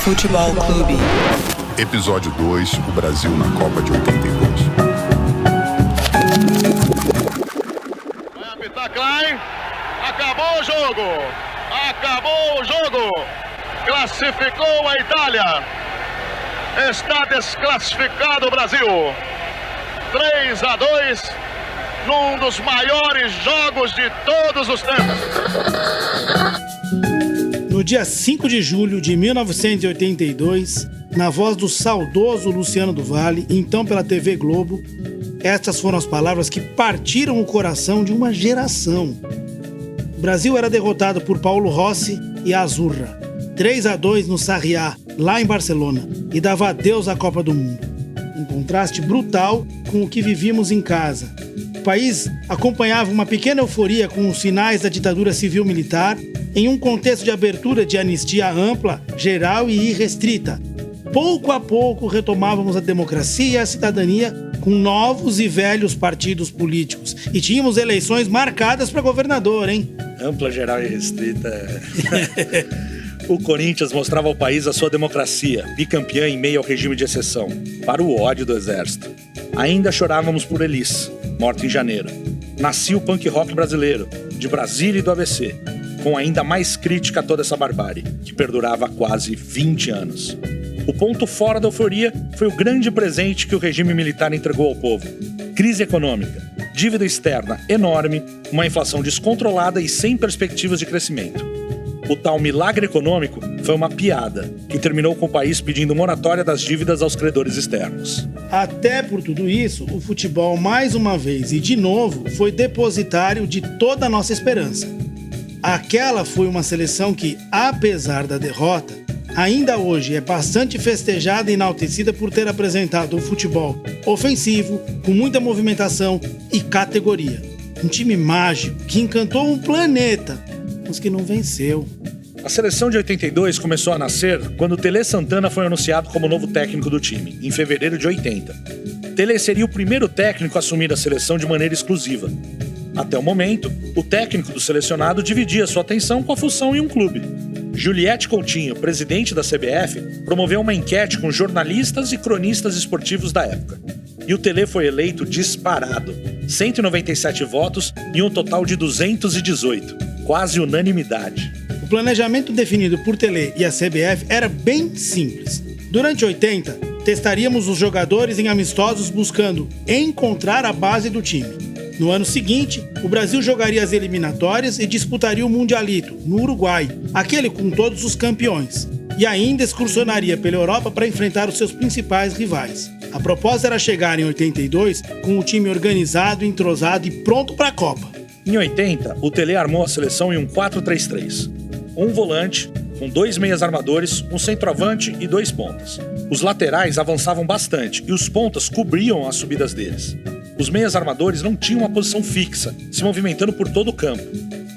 Futebol Clube. Episódio 2, o Brasil na Copa de 82. Vai apitar Klein. Acabou o jogo. Acabou o jogo. Classificou a Itália. Está desclassificado o Brasil. 3-2 num dos maiores jogos de todos os tempos. No dia 5 de julho de 1982, na voz do saudoso Luciano do Vale, então pela TV Globo, estas foram as palavras que partiram o coração de uma geração. O Brasil era derrotado por Paulo Rossi e Azurra, 3-2 no Sarriá, lá em Barcelona, e dava adeus à Copa do Mundo. Um contraste brutal com o que vivíamos em casa. O país acompanhava uma pequena euforia com os sinais da ditadura civil-militar em um contexto de abertura de anistia ampla, geral e irrestrita. Pouco a pouco retomávamos a democracia e a cidadania com novos e velhos partidos políticos. E tínhamos eleições marcadas para governador, hein? Ampla, geral e restrita. O Corinthians mostrava ao país a sua democracia, bicampeã em meio ao regime de exceção, para o ódio do exército. Ainda chorávamos por Elis, morta em janeiro. Nascia o punk rock brasileiro, de Brasília e do ABC, com ainda mais crítica a toda essa barbárie, que perdurava há quase 20 anos. O ponto fora da euforia foi o grande presente que o regime militar entregou ao povo. Crise econômica, dívida externa enorme, uma inflação descontrolada e sem perspectivas de crescimento. O tal milagre econômico foi uma piada, que terminou com o país pedindo moratória das dívidas aos credores externos. Até por tudo isso, o futebol, mais uma vez e de novo, foi depositário de toda a nossa esperança. Aquela foi uma seleção que, apesar da derrota, ainda hoje é bastante festejada e enaltecida por ter apresentado um futebol ofensivo, com muita movimentação e categoria. Um time mágico que encantou um planeta, mas que não venceu. A seleção de 82 começou a nascer quando Tele Santana foi anunciado como novo técnico do time, em fevereiro de 80. Tele seria o primeiro técnico a assumir a seleção de maneira exclusiva. Até o momento, o técnico do selecionado dividia sua atenção com a função em um clube. Juliette Coutinho, presidente da CBF, promoveu uma enquete com jornalistas e cronistas esportivos da época. E o Tele foi eleito disparado, 197 votos e um total de 218, quase unanimidade. O planejamento definido por Tele e a CBF era bem simples. Durante 80, testaríamos os jogadores em amistosos buscando encontrar a base do time. No ano seguinte, o Brasil jogaria as eliminatórias e disputaria o Mundialito, no Uruguai, aquele com todos os campeões. E ainda excursionaria pela Europa para enfrentar os seus principais rivais. A proposta era chegar em 82 com o time organizado, entrosado e pronto para a Copa. Em 80, o Tele armou a seleção em um 4-3-3. Um volante, com 2 meias armadores, um centroavante e 2 pontas. Os laterais avançavam bastante e os pontas cobriam as subidas deles. Os meias armadores não tinham uma posição fixa, se movimentando por todo o campo.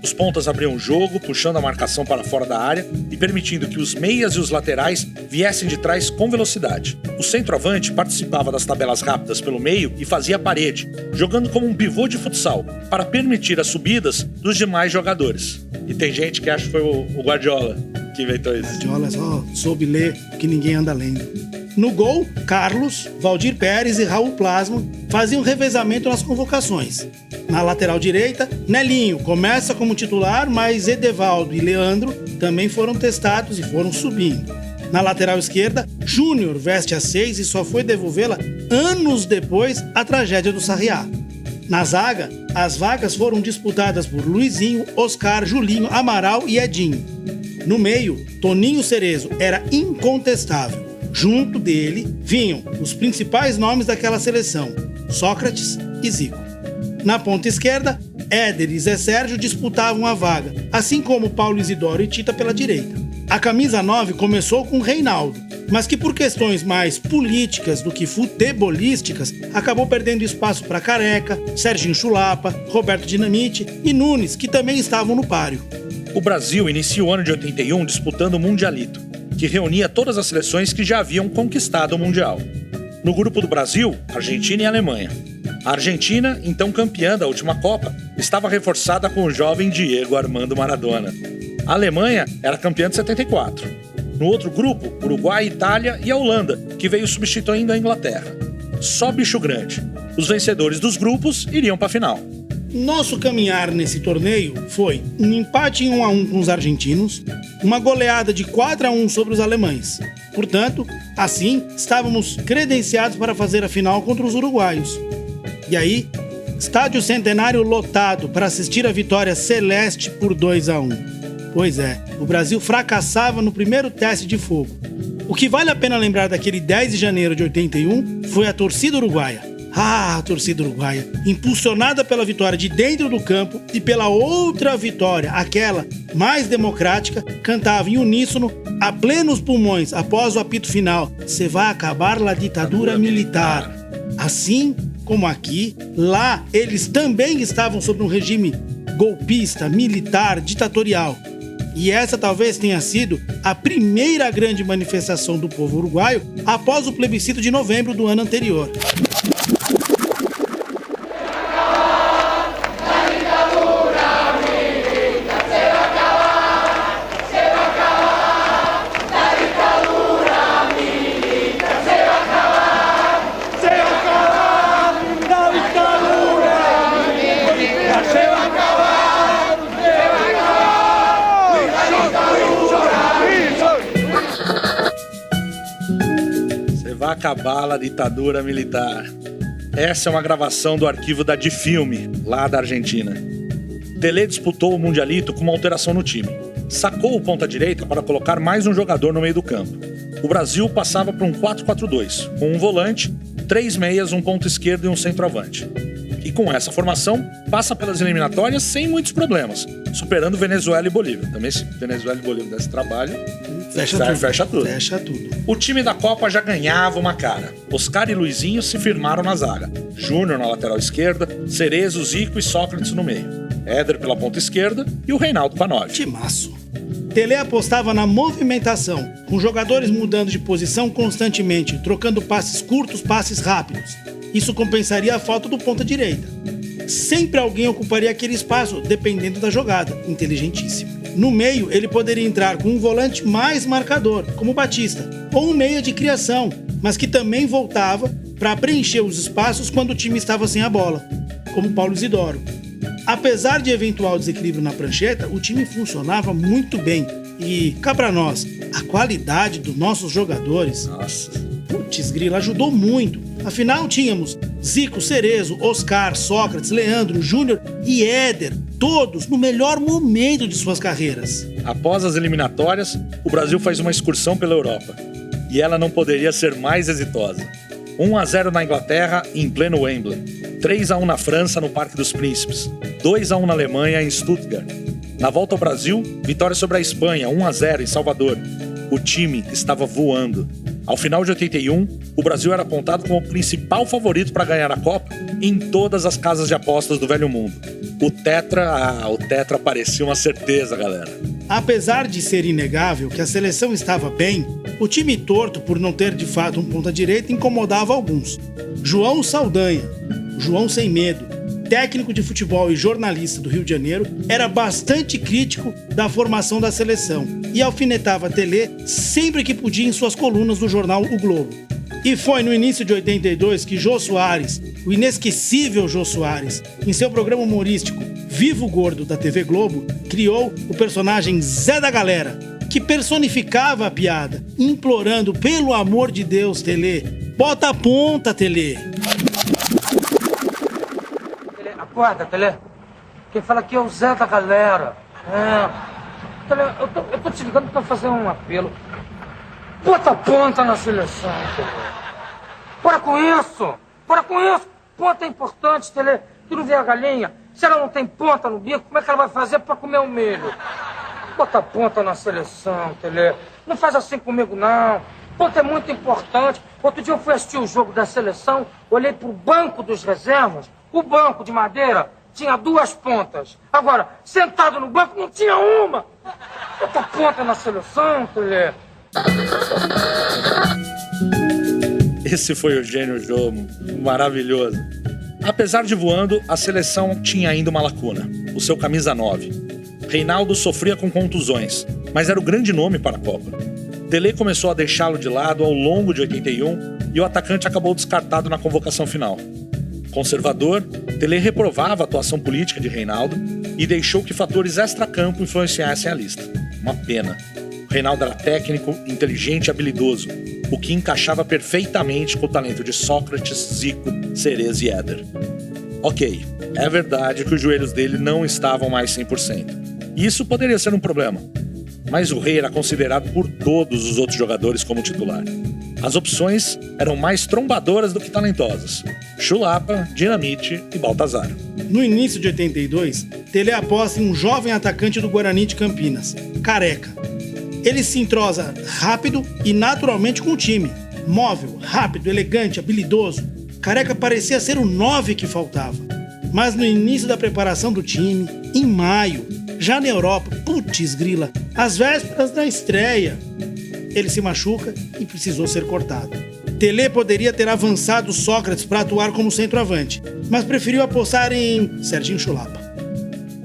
Os pontas abriam o jogo, puxando a marcação para fora da área e permitindo que os meias e os laterais viessem de trás com velocidade. O centroavante participava das tabelas rápidas pelo meio e fazia a parede, jogando como um pivô de futsal, para permitir as subidas dos demais jogadores. E tem gente que acha que foi o Guardiola que inventou isso. Guardiola só soube ler o que ninguém anda lendo. No gol, Carlos, Valdir Pérez e Raul Plasma faziam revezamento nas convocações. Na lateral direita, Nelinho começa como titular, mas Edevaldo e Leandro também foram testados e foram subindo. Na lateral esquerda, Júnior veste a 6 e só foi devolvê-la anos depois a tragédia do Sarriá. Na zaga, as vagas foram disputadas por Luizinho, Oscar, Julinho, Amaral e Edinho. No meio, Toninho Cerezo era incontestável. Junto dele vinham os principais nomes daquela seleção, Sócrates e Zico. Na ponta esquerda, Éder e Zé Sérgio disputavam a vaga, assim como Paulo Isidoro e Tita pela direita. A camisa 9 começou com Reinaldo, mas que por questões mais políticas do que futebolísticas, acabou perdendo espaço para Careca, Serginho Chulapa, Roberto Dinamite e Nunes, que também estavam no páreo. O Brasil inicia o ano de 81 disputando o Mundialito, que reunia todas as seleções que já haviam conquistado o Mundial. No grupo do Brasil, Argentina e Alemanha. A Argentina, então campeã da última Copa, estava reforçada com o jovem Diego Armando Maradona. A Alemanha era campeã de 74. No outro grupo, Uruguai, Itália e a Holanda, que veio substituindo a Inglaterra. Só bicho grande. Os vencedores dos grupos iriam para a final. Nosso caminhar nesse torneio foi um empate em 1-1 com os argentinos, uma goleada de 4-1 sobre os alemães. Portanto, assim, estávamos credenciados para fazer a final contra os uruguaios. E aí, estádio Centenário lotado para assistir a vitória celeste por 2-1. Pois é, o Brasil fracassava no primeiro teste de fogo. O que vale a pena lembrar daquele 10 de janeiro de 81 foi a torcida uruguaia. Ah, a torcida uruguaia, impulsionada pela vitória de dentro do campo e pela outra vitória, aquela mais democrática, cantava em uníssono, a plenos pulmões, após o apito final: "Se vai acabar a ditadura militar". Assim como aqui, lá eles também estavam sob um regime golpista, militar, ditatorial. E essa talvez tenha sido a primeira grande manifestação do povo uruguaio após o plebiscito de novembro do ano anterior. Vai acabar a ditadura militar. Essa é uma gravação do arquivo da Difilme, lá da Argentina. Pelé disputou o Mundialito com uma alteração no time. Sacou o ponta-direita para colocar mais um jogador no meio do campo. O Brasil passava para um 4-4-2, com um volante, 3 meias, um ponto esquerdo e um centroavante. E com essa formação, passa pelas eliminatórias sem muitos problemas, superando Venezuela e Bolívia. Também se Venezuela e Bolívia desse trabalho, fecha tudo. O time da Copa já ganhava uma cara. Oscar e Luizinho se firmaram na zaga. Júnior na lateral esquerda, Cerezo, Zico e Sócrates no meio. Éder pela ponta esquerda e o Reinaldo Panov. Timaço. Pelé apostava na movimentação, com jogadores mudando de posição constantemente, trocando passes curtos, passes rápidos. Isso compensaria a falta do ponta-direita. Sempre alguém ocuparia aquele espaço, dependendo da jogada. Inteligentíssimo. No meio, ele poderia entrar com um volante mais marcador, como o Batista, ou um meia de criação, mas que também voltava para preencher os espaços quando o time estava sem a bola, como Paulo Isidoro. Apesar de eventual desequilíbrio na prancheta, o time funcionava muito bem. E, cá pra nós, a qualidade dos nossos jogadores, putz grila, ajudou muito. Afinal, tínhamos Zico, Cerezo, Oscar, Sócrates, Leandro, Júnior e Éder, todos no melhor momento de suas carreiras. Após as eliminatórias, o Brasil faz uma excursão pela Europa. E ela não poderia ser mais exitosa. 1-0 na Inglaterra, em pleno Wembley. 3-1 na França, no Parque dos Príncipes. 2-1 na Alemanha, em Stuttgart. Na volta ao Brasil, vitória sobre a Espanha, 1-0 em Salvador. O time estava voando. Ao final de 81, o Brasil era apontado como o principal favorito para ganhar a Copa em todas as casas de apostas do Velho Mundo. O Tetra parecia uma certeza, galera. Apesar de ser inegável que a seleção estava bem, o time torto por não ter de fato um ponta-direita incomodava alguns. João Saldanha, João Sem Medo, técnico de futebol e jornalista do Rio de Janeiro, era bastante crítico da formação da seleção e alfinetava Pelé sempre que podia em suas colunas do jornal O Globo. E foi no início de 82 que Jô Soares, o inesquecível Jô Soares, em seu programa humorístico Vivo Gordo da TV Globo, criou o personagem Zé da Galera, que personificava a piada, implorando pelo amor de Deus, Telê, bota a ponta, Telê. Acorda, Telê. Quem fala aqui é o Zé da Galera. Telê, eu tô te ligando pra fazer um apelo. Bota a ponta na seleção, Telê. Para com isso! Para com isso! Ponta é importante, Telê. Tu não vê a galinha? Se ela não tem ponta no bico, como é que ela vai fazer pra comer o milho? Bota a ponta na seleção, Telê. Não faz assim comigo, não. Ponta é muito importante. Outro dia eu fui assistir o jogo da seleção, olhei pro banco dos reservas. O banco de madeira tinha 2 pontas. Agora, sentado no banco, não tinha uma. Bota a ponta na seleção, Telê. Esse foi o gênio Jô, maravilhoso. Apesar de voando, a seleção tinha ainda uma lacuna, o seu camisa 9. Reinaldo sofria com contusões, mas era o grande nome para a Copa. Tele começou a deixá-lo de lado ao longo de 81 e o atacante acabou descartado na convocação final. Conservador, Tele reprovava a atuação política de Reinaldo e deixou que fatores extracampo influenciassem a lista. Uma pena. Reinaldo era técnico, inteligente e habilidoso, o que encaixava perfeitamente com o talento de Sócrates, Zico, Cerezo e Éder. Ok, é verdade que os joelhos dele não estavam mais 100%. E isso poderia ser um problema. Mas o rei era considerado por todos os outros jogadores como titular. As opções eram mais trombadoras do que talentosas. Chulapa, Dinamite e Baltazar. No início de 82, Tele aposta em um jovem atacante do Guarani de Campinas, Careca. Ele se entrosa rápido e naturalmente com o time. Móvel, rápido, elegante, habilidoso. Careca parecia ser o 9 que faltava. Mas no início da preparação do time, em maio, já na Europa, putz grila, às vésperas da estreia, ele se machuca e precisou ser cortado. Tele poderia ter avançado Sócrates para atuar como centroavante, mas preferiu apostar em Serginho Chulapa.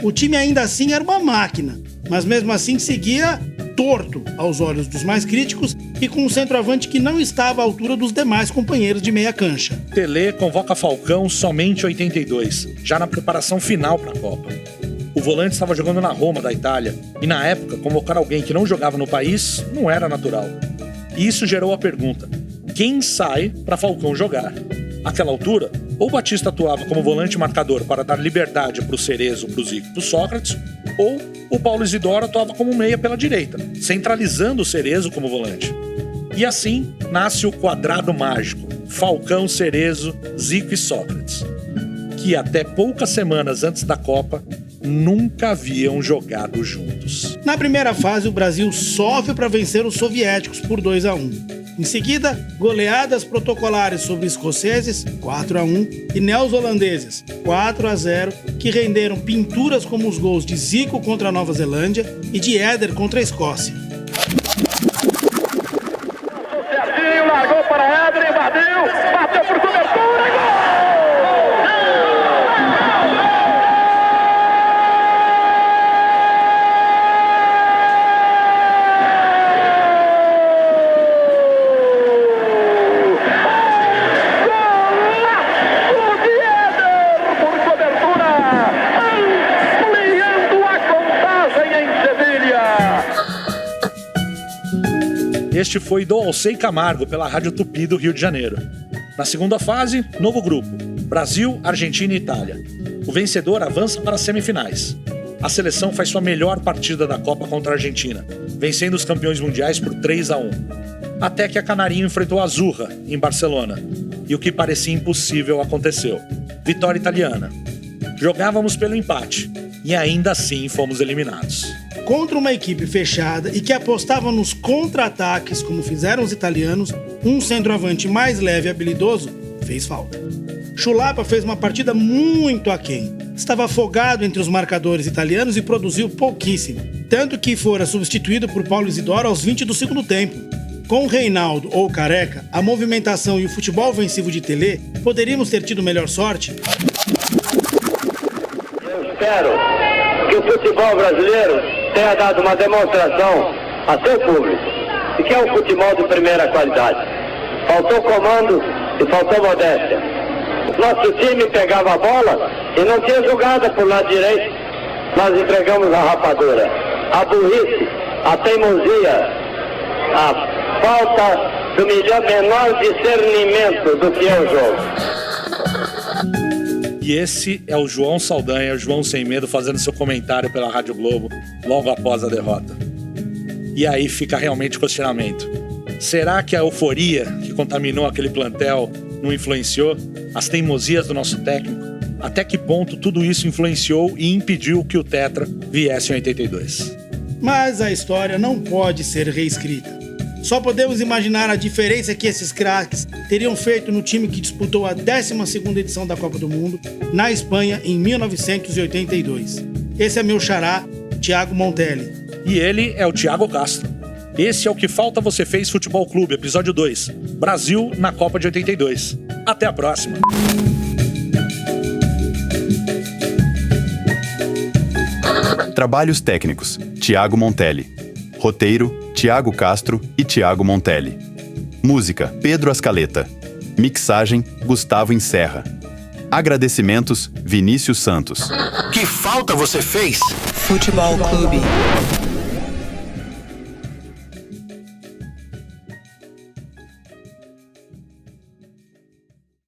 O time ainda assim era uma máquina, mas mesmo assim seguia torto aos olhos dos mais críticos e com um centroavante que não estava à altura dos demais companheiros de meia cancha. Tele convoca Falcão somente em 82, já na preparação final para a Copa. O volante estava jogando na Roma, da Itália, e na época, convocar alguém que não jogava no país não era natural. E isso gerou a pergunta: quem sai para Falcão jogar? Àquela altura, ou Batista atuava como volante marcador para dar liberdade para o Cerezo, para o Zico e para o Sócrates, ou o Paulo Isidoro atuava como meia pela direita, centralizando o Cerezo como volante. E assim nasce o quadrado mágico: Falcão, Cerezo, Zico e Sócrates, que até poucas semanas antes da Copa nunca haviam jogado juntos. Na primeira fase, o Brasil sofre para vencer os soviéticos por 2-1. Em seguida, goleadas protocolares sobre escoceses, 4-1, e neozelandeses, 4-0, que renderam pinturas como os gols de Zico contra a Nova Zelândia e de Éder contra a Escócia. Serginho largou para Éder, invadiu, bateu por cobertura e gol! Este foi do Alcei Camargo pela Rádio Tupi do Rio de Janeiro. Na segunda fase, novo grupo: Brasil, Argentina e Itália. O vencedor avança para as semifinais. A seleção faz sua melhor partida da Copa contra a Argentina, vencendo os campeões mundiais por 3-1. Até que a Canarinho enfrentou a Azurra, em Barcelona. E o que parecia impossível aconteceu: vitória italiana. Jogávamos pelo empate e ainda assim fomos eliminados. Contra uma equipe fechada e que apostava nos contra-ataques, como fizeram os italianos, um centroavante mais leve e habilidoso fez falta. Chulapa fez uma partida muito aquém. Estava afogado entre os marcadores italianos e produziu pouquíssimo, tanto que fora substituído por Paulo Isidoro aos 20 do segundo tempo. Com Reinaldo ou Careca, a movimentação e o futebol ofensivo de Tele, poderíamos ter tido melhor sorte? Eu espero que o futebol brasileiro tenha dado uma demonstração a seu público de que é um futebol de primeira qualidade. Faltou comando e faltou modéstia. Nosso time pegava a bola e não tinha jogada por lado direito. Nós entregamos a rapadura, a burrice, a teimosia, a falta do menor discernimento do que é o jogo. E esse é o João Saldanha, João Sem Medo, fazendo seu comentário pela Rádio Globo logo após a derrota. E aí fica realmente o questionamento: será que a euforia que contaminou aquele plantel não influenciou? As teimosias do nosso técnico? Até que ponto tudo isso influenciou e impediu que o Tetra viesse em 82? Mas a história não pode ser reescrita. Só podemos imaginar a diferença que esses craques teriam feito no time que disputou a 12ª edição da Copa do Mundo, na Espanha, em 1982. Esse é meu xará, Thiago Montelli. E ele é o Thiago Castro. Esse é o Que Falta Você Fez Futebol Clube, episódio 2. Brasil na Copa de 82. Até a próxima. Trabalhos técnicos: Thiago Montelli. Roteiro, Tiago Castro e Tiago Montelli. Música, Pedro Ascaleta. Mixagem, Gustavo Encerra. Agradecimentos, Vinícius Santos. Que falta você fez? Futebol Clube.